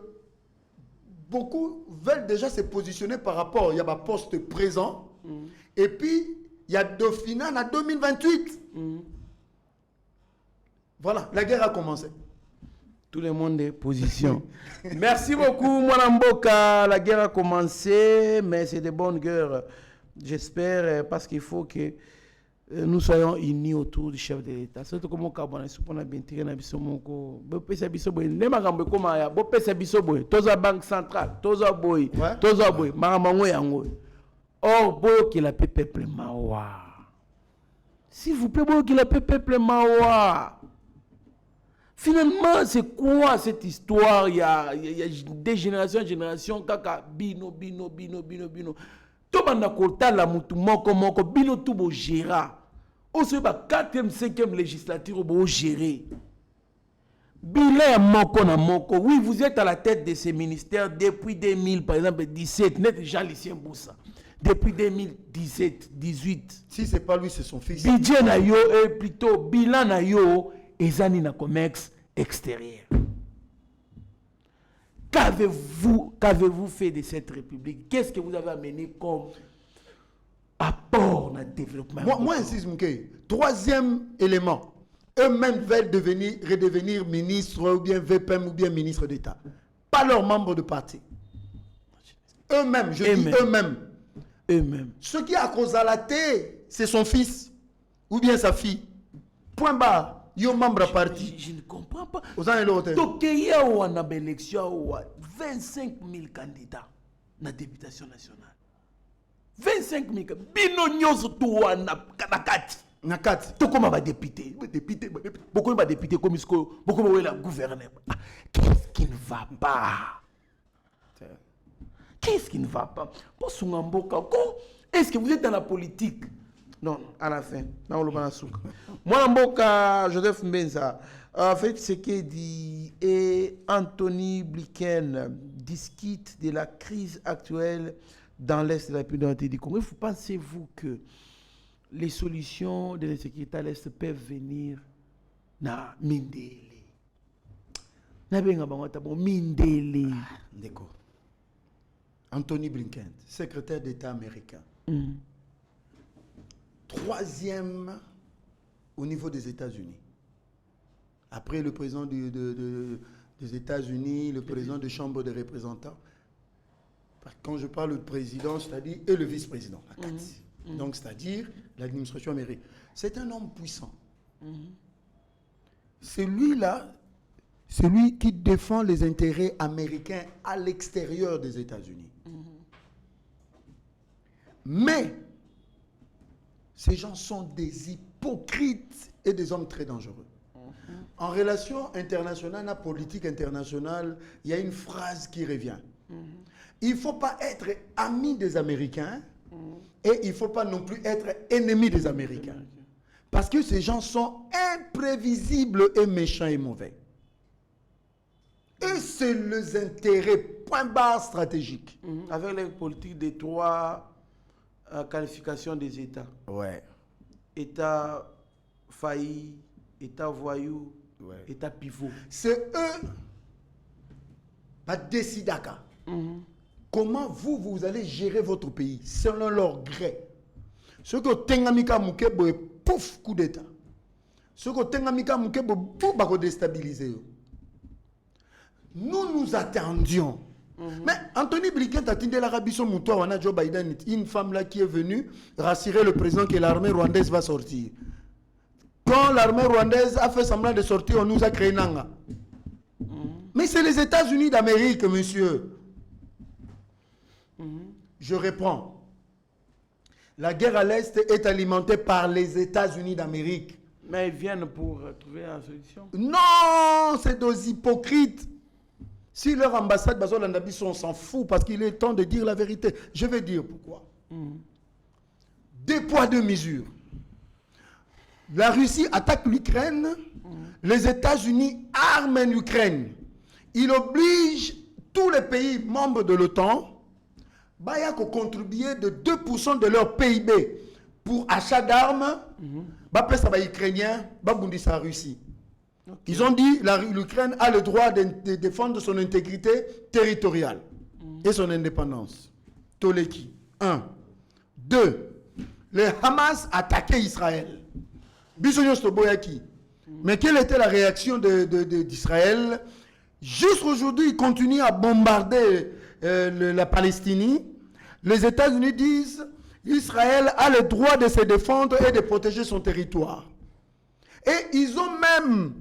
beaucoup veulent déjà se positionner par rapport, il y a un poste présent, et puis il y a Dauphinat en 2028. Voilà, la guerre a commencé. Tout le monde est position. Merci beaucoup, Mwanamboka. La guerre a commencé, mais c'est de bonnes guerres. J'espère, parce qu'il faut que nous soyons unis autour du chef de l'État. Surtout comme on a dit, on a bien tiré dans le biso, pesa biso boy. Ne magambo koma ya, bo pesa biso boy. Toza banque centrale, toza boy, toza boy. Magambo yango. Or boy qui la peuple mawa. S'il vous plaît, boy qui la peuple mawa. Finalement, c'est quoi cette histoire? Il y a des générations en génération, kaka bino. Tobanda kota la mutu moko bino tout bo géra. O se ba 4e 5e législature bo gérer. Bilan moko na moko. Oui, vous êtes à la tête de ces ministères depuis 2000 par exemple 17, net Jean-Lucien Boussa. Depuis 2017, 18. Si c'est pas lui, c'est son fils. Budget na yo et plutôt bilan na yo ezani na commerce extérieur. Qu'avez-vous fait de cette République? Qu'est-ce que vous avez amené comme apport dans le développement? Moi insiste, Mouké. 3e élément. Eux-mêmes veulent redevenir ministres ou bien VPM ou bien ministres d'État. Pas leurs membres de parti. Eux-mêmes, je dis eux-mêmes. Eux-mêmes. Ce qui a causé la thé, c'est son fils ou bien sa fille. Point barre. Yo membre à parti. Je ne comprends pas. Aux ans et l'autre. Donc, il y a une élection 25 000 candidats dans la députation nationale. 25 000 candidats. Bino nyoso tuwa na kati. Nakati. Tout comme un député. Beaucoup de députés comme beaucoup de gouverneur. Qu'est-ce qui ne va pas? Qu'est-ce qui ne va pas? Pour Sungamboka, est-ce que vous êtes dans la politique? Non, à la fin. Moi, Mboka, Joseph Mbenza, Félix Tshisekedi et Anthony Blinken discutent de la crise actuelle dans l'Est de la République du Congo. Pensez-vous que les solutions de l'insécurité à l'Est peuvent venir na Mindele? Na benga bangota bon Mindele. Ndeko. Anthony Blinken, secrétaire d'État américain. 3e au niveau des États-Unis. Après le président des États-Unis, le président de Chambre des représentants. Quand je parle de président, c'est-à-dire et le vice-président. Donc, c'est-à-dire l'administration américaine. C'est un homme puissant. Celui-là, celui qui défend les intérêts américains à l'extérieur des États-Unis. Mais ces gens sont des hypocrites et des hommes très dangereux. En relation internationale, en politique internationale, il y a une phrase qui revient. Il ne faut pas être ami des Américains et il ne faut pas non plus être ennemi des Américains. Parce que ces gens sont imprévisibles et méchants et mauvais. Et c'est les intérêts, point barre stratégique. Avec les politiques des 3 qualifications des États. Ouais. État failli, État voyou, État pivot. C'est eux qui décident comment vous allez gérer votre pays selon leur gré. Ce que Tengamika Mukebo est pouf coup d'État. Ce que Tengamika Mukebo tout va déstabiliser. Nous attendions. Mais Anthony Blinken a tindé l'Arabie Saoudite, on a Joe Biden, une femme là qui est venue rassurer le président que l'armée rwandaise va sortir. Quand l'armée rwandaise a fait semblant de sortir, on nous a créé Nanga. Mais c'est les États-Unis d'Amérique, monsieur. Je reprends. La guerre à l'Est est alimentée par les États-Unis d'Amérique. Mais ils viennent pour trouver une solution. Non, c'est des hypocrites. Si leur ambassade, on s'en fout parce qu'il est temps de dire la vérité. Je vais dire pourquoi. 2 poids, 2 mesures. La Russie attaque l'Ukraine. Les États-Unis arment l'Ukraine. Il oblige tous les pays membres de l'OTAN à contribuer de 2% de leur PIB pour achat d'armes. Ça va Ukrainien, la Russie. Ils ont dit que l'Ukraine a le droit de défendre son intégrité territoriale et son indépendance. Toleki. 1. 2. Le Hamas attaquait Israël. Mais quelle était la réaction d'Israël? Juste aujourd'hui, ils continuent à bombarder la Palestine. Les États-Unis disent Israël a le droit de se défendre et de protéger son territoire. Et ils ont même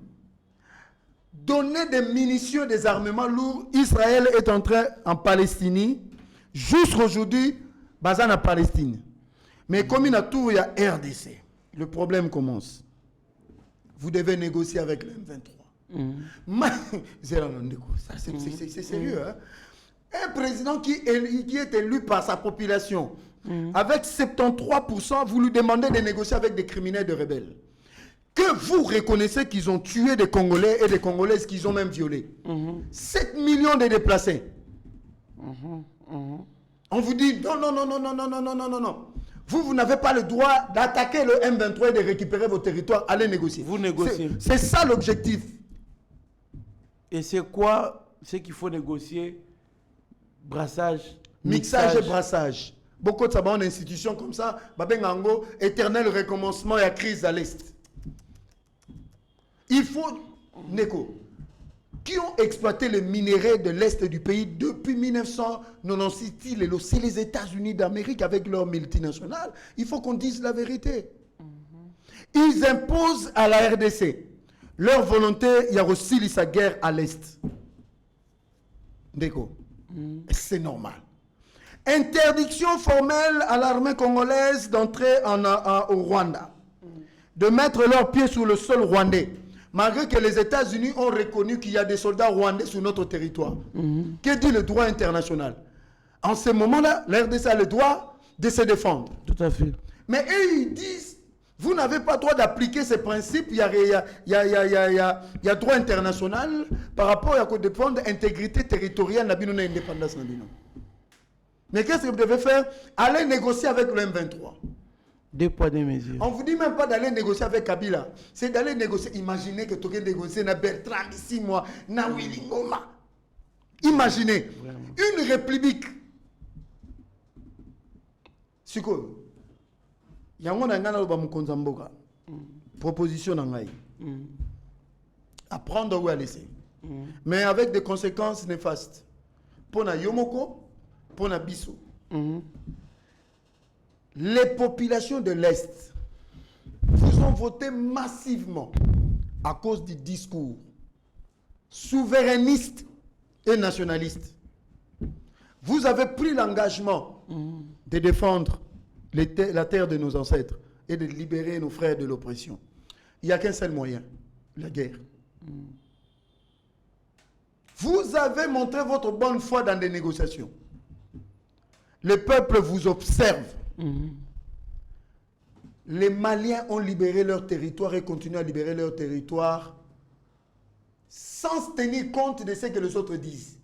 donné des munitions, des armements lourds. Israël est entré en Palestine. Jusqu'aujourd'hui, Bazan en Palestine. Mais comme il y a tout, il y a RDC. Le problème commence. Vous devez négocier avec le M23. C'est sérieux. Hein? Un président qui est élu par sa population, avec 73%, vous lui demandez de négocier avec des criminels de rebelles. Que vous reconnaissez qu'ils ont tué des Congolais et des Congolaises qu'ils ont même violés. 7 millions de déplacés. On vous dit non. Vous n'avez pas le droit d'attaquer le M23 et de récupérer vos territoires. Allez négocier. Vous négociez. C'est ça l'objectif. Et c'est quoi ce qu'il faut négocier? Brassage, mixage et brassage. Beaucoup de ça, une institution comme ça, Babengango, éternel recommencement et la crise à l'Est. Il faut, Neko, qui ont exploité les minéraux de l'Est du pays depuis 1996, c'est les États-Unis d'Amérique avec leurs multinationales. Il faut qu'on dise la vérité. Ils imposent à la RDC leur volonté, il y a aussi sa guerre à l'Est. Neko. C'est normal. Interdiction formelle à l'armée congolaise d'entrer au Rwanda. De mettre leurs pieds sur le sol rwandais. Malgré que les États-Unis ont reconnu qu'il y a des soldats rwandais sur notre territoire. Que dit le droit international? En ce moment-là, la RDC a le droit de se défendre. Tout à fait. Mais eux, ils disent, vous n'avez pas le droit d'appliquer ces principes. Il y a droit international par rapport à la défendre l'intégrité territoriale de l'indépendance. Mais qu'est-ce que vous devez faire? Allez négocier avec le M23. Deux poids, deux mesures. On ne vous dit même pas d'aller négocier avec Kabila. C'est d'aller négocier. Imaginez que tu as négocié avec Bertrand ici, moi, na Willy Ngoma. Imaginez. Vraiment. Une république. C'est quoi? Il y a une proposition nangai. À prendre ou à laisser. Mais avec des conséquences néfastes. Pour na Yomoko, pour na Bisso. Les populations de l'Est vous ont voté massivement à cause du discours souverainiste et nationaliste. Vous avez pris l'engagement de défendre la terre de nos ancêtres et de libérer nos frères de l'oppression. Il n'y a qu'un seul moyen, la guerre. Vous avez montré votre bonne foi dans des négociations. Le peuple vous observe. Les Maliens ont libéré leur territoire et continuent à libérer leur territoire sans tenir compte de ce que les autres disent.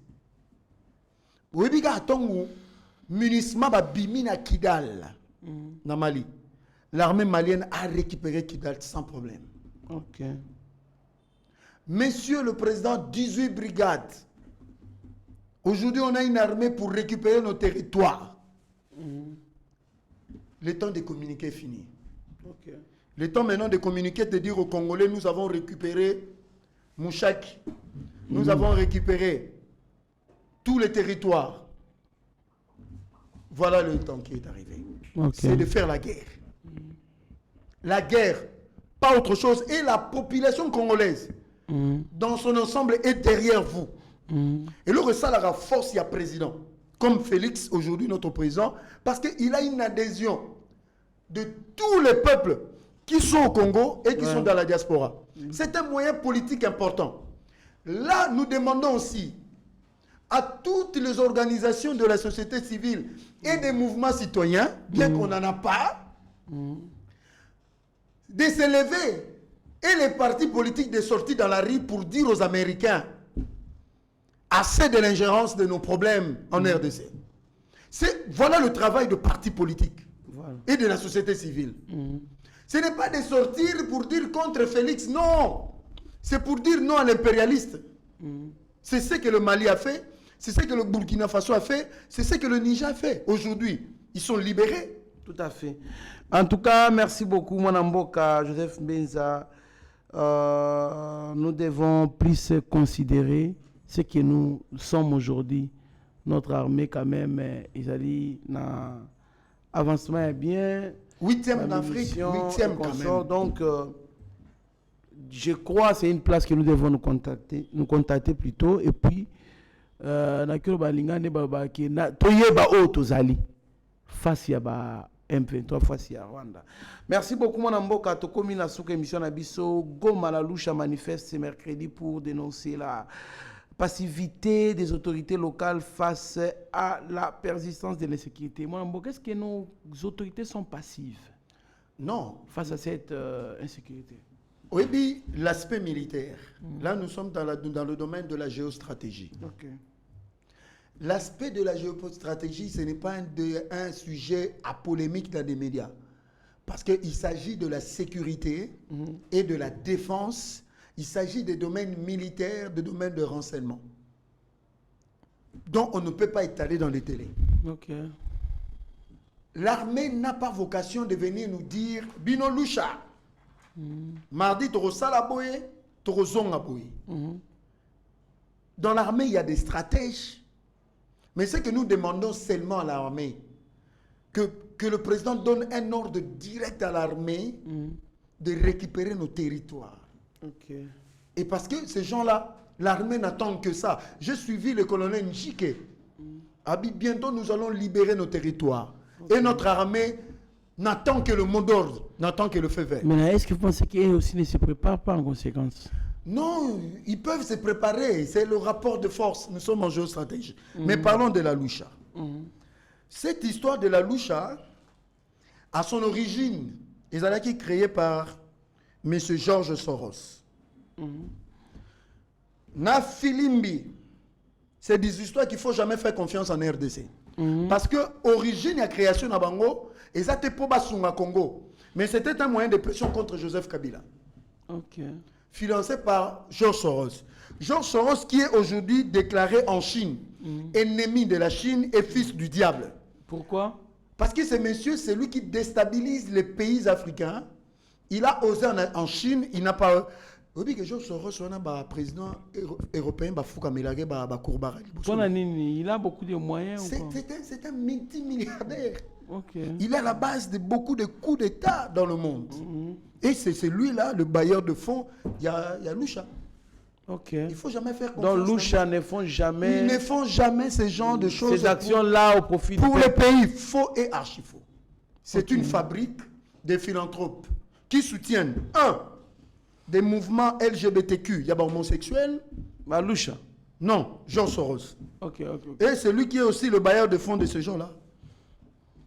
Mali. L'armée malienne a récupéré Kidal sans problème. Ok. Monsieur le Président, 18 brigades. Aujourd'hui, on a une armée pour récupérer nos territoires. Le temps de communiquer est fini. Okay. Le temps maintenant de communiquer, de dire aux Congolais, nous avons récupéré Mouchak, nous avons récupéré tous les territoires. Voilà le temps qui est arrivé. Okay. C'est de faire la guerre. La guerre, pas autre chose. Et la population congolaise, dans son ensemble, est derrière vous. Et le ça la force, il y a président. Comme Félix, aujourd'hui notre président, parce qu'il a une adhésion de tous les peuples qui sont au Congo et qui sont dans la diaspora. C'est un moyen politique important. Là, nous demandons aussi à toutes les organisations de la société civile et des mouvements citoyens, bien qu'on n'en a pas, de se lever et les partis politiques de sortir dans la rue pour dire aux Américains assez de l'ingérence de nos problèmes en RDC. Voilà le travail de partis politiques et de la société civile. Ce n'est pas de sortir pour dire contre Félix, non. C'est pour dire non à l'impérialiste. C'est ce que le Mali a fait, c'est ce que le Burkina Faso a fait, c'est ce que le Niger a fait. Aujourd'hui, ils sont libérés. Tout à fait. En tout cas, merci beaucoup, Mwanamboka, Joseph Benza. Nous devons plus considérer ce que nous sommes aujourd'hui. Notre armée, quand même, ils allaient avancement est bien. 8e en Afrique, 8e quand même. Donc, je crois que c'est une place que nous devons nous contacter plutôt. Et puis, face à M23, face à Rwanda. Merci beaucoup, mon amboka. Tokomi na souka émission na biso. Goma la loucha manifeste ce mercredi pour dénoncer la passivité des autorités locales face à la persistance de l'insécurité. Mon amboka, est-ce que nos autorités sont passives? Non. Face à cette insécurité. Oui, l'aspect militaire. Là, nous sommes dans le domaine de la géostratégie. Okay. L'aspect de la géostratégie, ce n'est pas un sujet à polémique dans les médias. Parce qu'il s'agit de la sécurité et de la défense. Il s'agit des domaines militaires, des domaines de renseignement. Donc, on ne peut pas étaler dans les télés. Okay. L'armée n'a pas vocation de venir nous dire « Bino Lusha ». Mardi, tu as boye, tu as boye. Dans l'armée, il y a des stratèges. Mais ce que nous demandons seulement à l'armée, que le président donne un ordre direct à l'armée de récupérer nos territoires. Okay. Et parce que ces gens-là, l'armée n'attend que ça. J'ai suivi le colonel Njike. Bientôt, nous allons libérer nos territoires. Okay. Et notre armée n'attend que le mot d'ordre, n'attend que le feu vert. Mais est-ce que vous pensez qu'eux aussi ne se préparent pas en conséquence? Non, ils peuvent se préparer. C'est le rapport de force. Nous sommes en géostratégie. Mais parlons de la Lusha. Cette histoire de la Lusha, à son origine, elle a été créée par M. George Soros. Na Filimbi, c'est des histoires qu'il ne faut jamais faire confiance en RDC. Parce que l'origine de la création de Bango, et ça n'était pas sur le Congo. Mais c'était un moyen de pression contre Joseph Kabila. Okay. Financé par George Soros. George Soros qui est aujourd'hui déclaré en Chine, ennemi de la Chine et fils du diable. Pourquoi? Parce que ce monsieur, c'est lui qui déstabilise les pays africains. Il a osé en Chine, il n'a pas... Vous savez que George Soros est un président européen, il a beaucoup de moyens. C'est un multimilliardaire. Okay. Il est à la base de beaucoup de coups d'État dans le monde. Et c'est lui-là, le bailleur de fonds. Il y a Lusha. Okay. Il ne faut jamais faire confiance. Donc Lusha ne font jamais... Ils ne font jamais ce genre de choses. Ces actions-là au profit pour les pays, faux et archi-faux. C'est une fabrique de philanthropes qui soutiennent, des mouvements LGBTQ. Il y a des homosexuels. Lusha. Non, George Soros. Okay. Et c'est lui qui est aussi le bailleur de fonds de ces gens-là.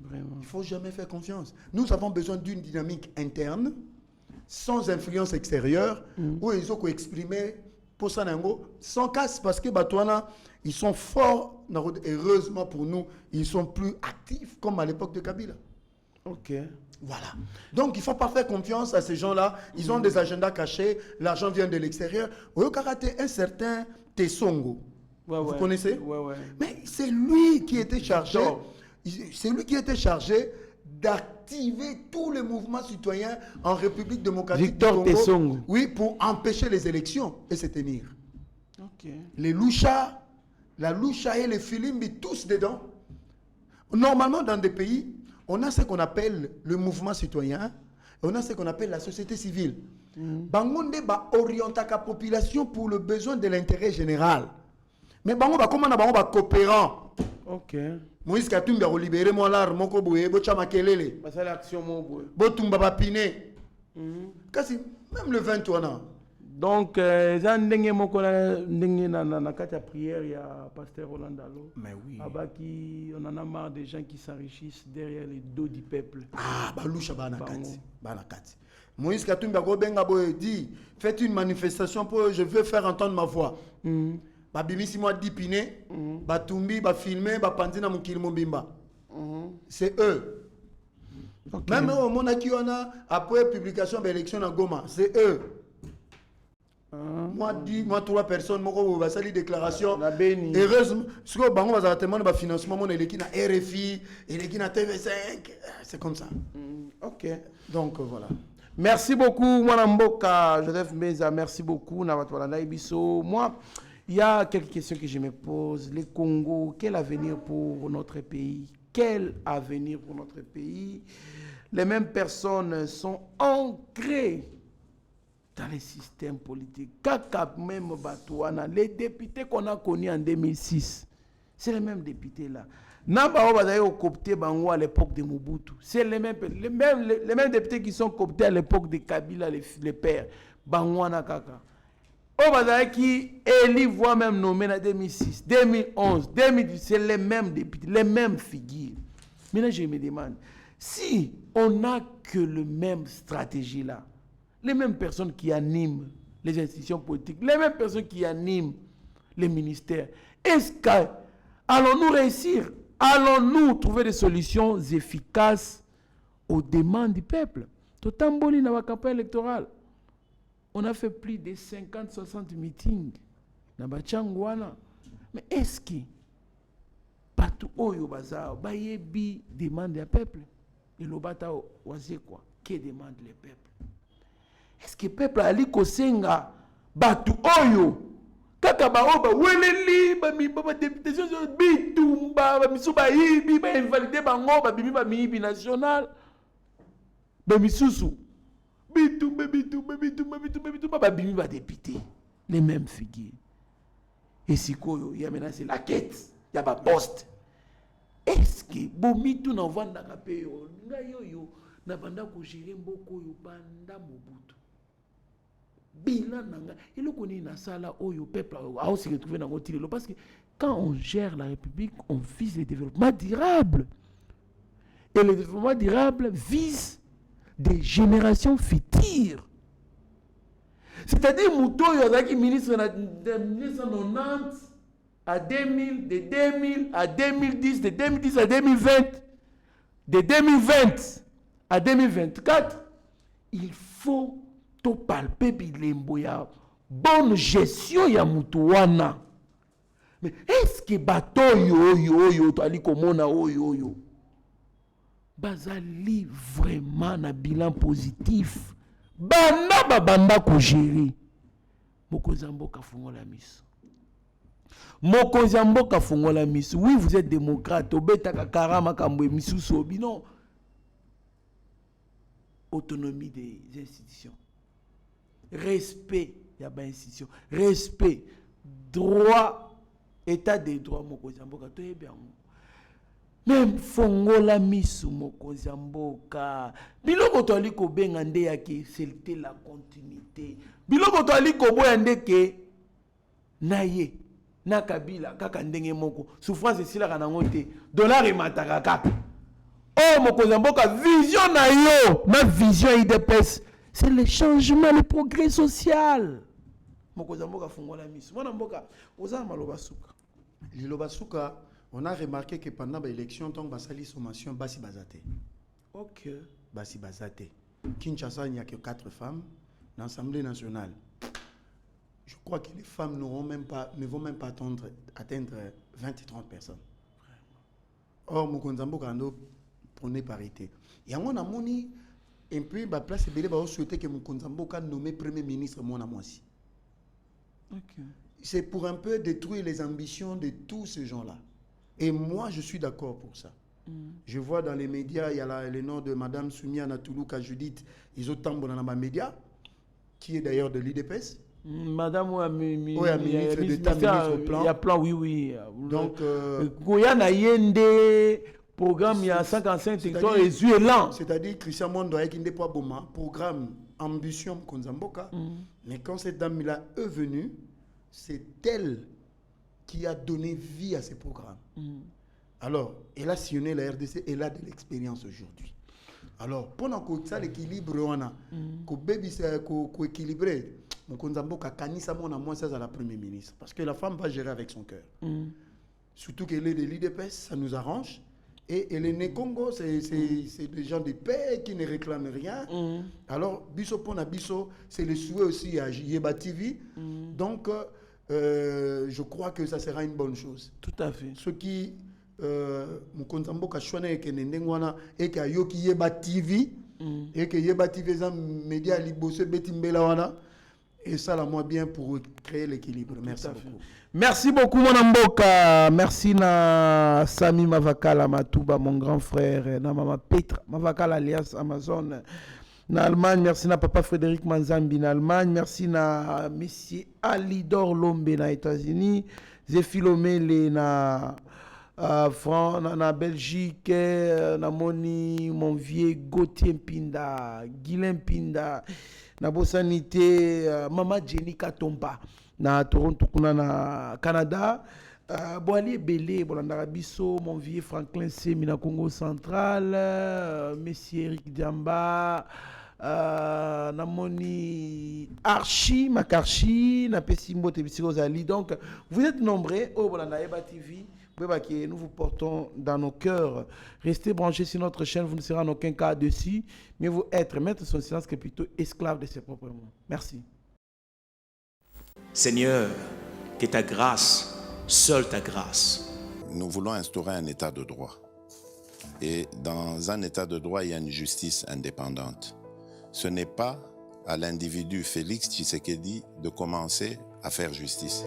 Vraiment. Il ne faut jamais faire confiance. Nous avons besoin d'une dynamique interne, sans influence extérieure, où ils ont exprimé pour ça sans casse, parce que Batouana, ils sont forts. Heureusement pour nous, ils sont plus actifs comme à l'époque de Kabila. Ok. Voilà. Donc, il ne faut pas faire confiance à ces gens-là. Ils ont des agendas cachés. L'argent vient de l'extérieur. Au karaté, un certain Tessongo. Vous connaissez? Mais c'est lui qui était chargé. C'est lui qui était chargé d'activer tous les mouvements citoyens en République démocratique du Congo. Tessongo. Oui, pour empêcher les élections et se tenir. Ok. Les Lusha, la Lusha et les Filimbi, tous dedans. Normalement, dans des pays, on a ce qu'on appelle le mouvement citoyen, et on a ce qu'on appelle la société civile. Bangonde va orienter la population pour le besoin de l'intérêt général. Mais Bango va comment on va coopérant. Ok. Moïse Katumbi a libéré mon lar, mon koboye, bochama kelele. C'est l'action mon boy. Botumba bapine. Kasi même le 21 ans. Donc, ndenge moko ndenge na kati ya prière il y a pasteur Roland Dalo. Mais oui. Abaki, on en a marre des gens qui s'enrichissent derrière les dos du peuple. Ah, balusha bana kati. Moïse Katumbi a gobenga boye dit, faites une manifestation pour je veux faire entendre ma voix. Babimisi moi dipine, batumbi, ba filmer, ba pandina mukili mombimba. C'est eux. Okay. Même au Monaki on a après publication de l'élection à Goma, c'est eux. Moi 3 personnes, moi va salir déclaration. Heureusement, ce que bango va témoigner de financement mon éleki na RFI, éleki na TV5, c'est comme ça. OK. Donc voilà. Merci beaucoup Mwana Mboka, Joseph Meza, merci beaucoup Nabatwala Ibiso. Moi, il y a quelques questions que je me pose. Le Congo, quel avenir pour notre pays? quel avenir pour notre pays? Les mêmes personnes sont ancrées dans les systèmes politiques. Kaka même Batouana, les députés qu'on a connus en 2006, c'est les mêmes députés là. Namba Obadaye au coopté Bango à l'époque de Mobutu. C'est les mêmes députés qui sont cooptés à l'époque de Kabila, les pères. Bangoana Kaka. Obadaye qui élit voire même nommé en 2006, 2011, 2010, c'est les mêmes députés, les mêmes figures. Maintenant je me demande, si on n'a que le même stratégie là, les mêmes personnes qui animent les institutions politiques, les mêmes personnes qui animent les ministères, est-ce qu'allons-nous réussir? Allons-nous trouver des solutions efficaces aux demandes du peuple? Totamboli dans la campagne électorale, on a fait plus de 50-60 meetings dans Bachangwana. Mais est-ce que partout où il y a des demandes du peuple? Et le bata oise quoi? Que demande le peuple? Est-ce que le peuple a dit que senga batu oyo kaka ba oba weleli ba mi ba députation bitumba ba misuba yibi ba invalider bango ba bimi ba mibi national ba misusu bitumba ba bimi ba député les mêmes figures. Et si koyo ya maintenant c'est la quête ya ba poste. Est-ce que bomitu na vanda kape yo ngayo yo na banda ko gérer mboko yo banda Mobutu? Il peuple a aussi retrouvé dans notre île. Parce que quand on gère la République, on vise le développement durable. Et le développement durable vise des générations futures. C'est-à-dire, Mouto Yodaki, ministre de 1990 à 2000, de 2000 à 2010, de 2010 à 2020, de 2020 à 2024, il faut palper bilembo ya bonne gestion ya mutuwana. Mais est-ce que bato yo ali komona oyo bazali vraiment na bilan positif banda ko gérer? Mokonzi mboka fungola miso. Mokonzi mboka fungola miso. Oui, vous êtes démocrate, obetaka karama kambwe misusu bino. Autonomie des institutions. Respect, il y a une institution. Respect, droit, état des droits, Mokozamboka, tout est bien. Même Fongola Misu, Mokozamboka. Biloko to ali ko bengande ya ki c'était la continuité. Biloko to ali ko boyande ke naye na Kabila kaka ndenge moko. Souffrance sila kana ngote. Dollar et mataka kaka. Oh Mokozamboka vision na yo, ma vision IDPS. C'est le changement, le progrès social. On a remarqué que pendant l'élection, on a sali sommation Basi Bazate. Ok. Basi Bazate. Kinshasa, il n'y a que 4 femmes. Dans l'Assemblée nationale, je crois que les femmes ne vont même pas atteindre 20 et 30 personnes. Or, Mokonzamboka a prôné parité. Et on a moni. Et puis, la place est belle, souhaiter que Mokonzamboka nommé Premier ministre Mona Mwasi. C'est pour un peu détruire les ambitions de tous ces gens-là. Et moi, je suis d'accord pour ça. Je vois dans les médias, il y a le nom de Madame Soumia Natoulouka Judith, ils ont tambour dans les médias, qui est d'ailleurs de l'IDPS. Madame, ministre d'État, ministre au plan. Il y a plan, oui. Donc, Goyana Yende. Programme, il y a 55 territoires et lent. C'est-à-dire Christian Mondo avec une programme Ambition Konzamboka. Mais quand cette dame-là est venue, c'est elle qui a donné vie à ces programmes. Alors, elle a sillonné la RDC, elle a de l'expérience aujourd'hui. Alors, pendant que ça, l'équilibre, on a, que baby, c'est équilibré, Konzamboka, Kanisa, mon amour, ça, c'est la première ministre. Parce que la femme va gérer avec son cœur. Surtout qu'elle est de l'IDPS, ça nous arrange. Et les Nékongo, c'est des gens de paix qui ne réclament rien. Alors, Bisso Pona Bisso, c'est le souhait aussi à Yeba TV. Donc, je crois que ça sera une bonne chose. Tout à fait. Ce qui, Mokonzamboka Chouane et Kenendengwana, et que Yoki Yeba TV, et que Yeba TV est un média libosé Betimbela wana. Et ça, la moi bien pour créer l'équilibre. Merci beaucoup. Merci beaucoup, mon Amboka. Merci na Sami Mavakala Matouba, mon grand frère, na Mama Petra Mavakala alias Amazon. Na Allemagne, merci na Papa Frédéric Manzambi na Allemagne. Merci na Monsieur Alidor Lombe na États-Unis. Zéphilomé na France, na Belgique, na Moni, mon vieux Gauthier Pinda, Guilain Pinda, na Bossanité, Mama Jenny Katomba, na Toronto, na Canada, Boali Belé, Bolandara Bisso, mon vieux Franklin Semi, na Congo Central, Monsieur Eric Diamba, na Moni Archi, Makarchi, na Pessimbo Tebisirozali. Donc, vous êtes nombreux au Bolanda Eba TV. Nous vous portons dans nos cœurs. Restez branchés sur notre chaîne, vous ne serez en aucun cas dessus. Mais vous être maître de son silence que plutôt esclave de ses propres mots. Merci. Seigneur, que ta grâce, seule ta grâce. Nous voulons instaurer un état de droit. Et dans un état de droit, il y a une justice indépendante. Ce n'est pas à l'individu Félix Tshisekedi de commencer à faire justice.